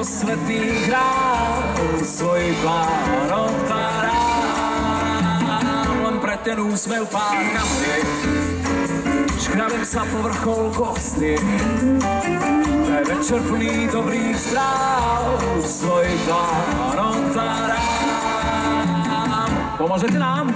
posvetný hrál, svoj plán odkladám. Len pre ten úsmev pár kapliek, škrabem sa po vrchol kostiek. Pre večer plný dobrých správ, svoj plán odkladám. Pomôžete nám?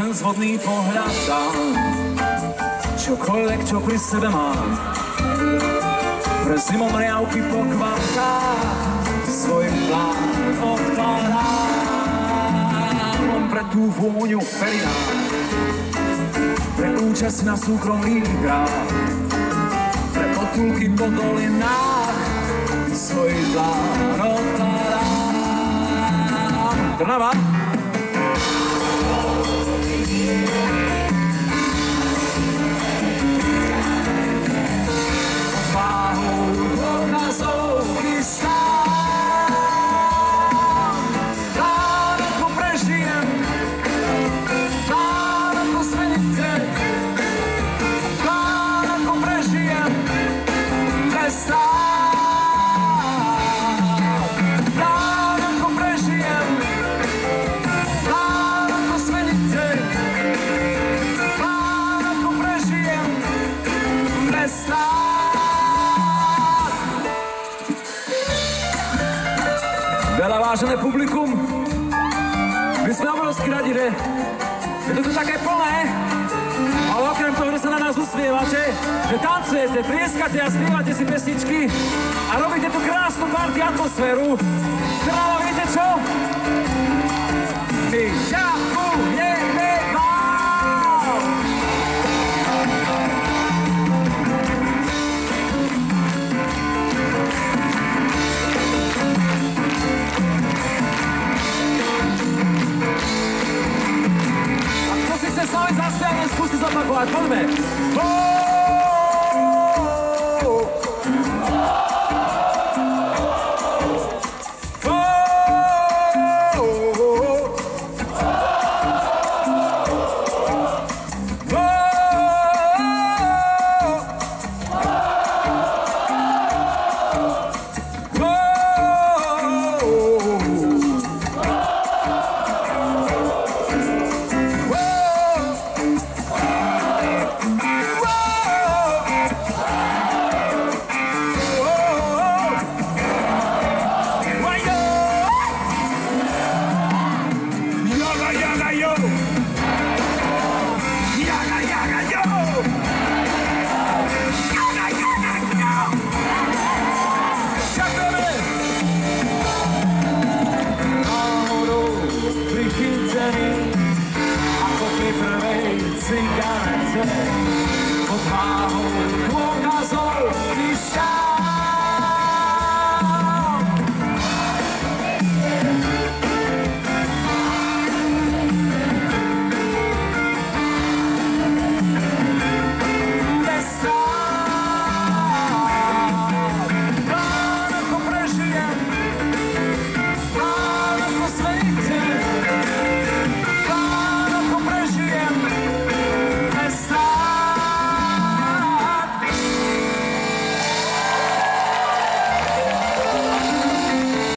Zvodný pohľad dám, čokoľvek, čo pri sebe mám. Pre zimom riavky po kvartách, svoj plán odkladám. Len pre tú vôňu perinách, pre účasť na súkromných hrách, pre potulky po dolinách, svoj plán odkladám. Trnava! Vážené publikum, my sme obrovsky radi, že je to tu také plné, ale okrem toho, že sa na nás usmievate, že tancujete, tlieskate a spievate si pesničky a robíte tú krásnu party atmosféru, ktorá, viete čo? My ďakujeme vám! S vami zaspievame, skúste zopakovať, poďme! Cigarette, pod váhou dôkazov, ty sám.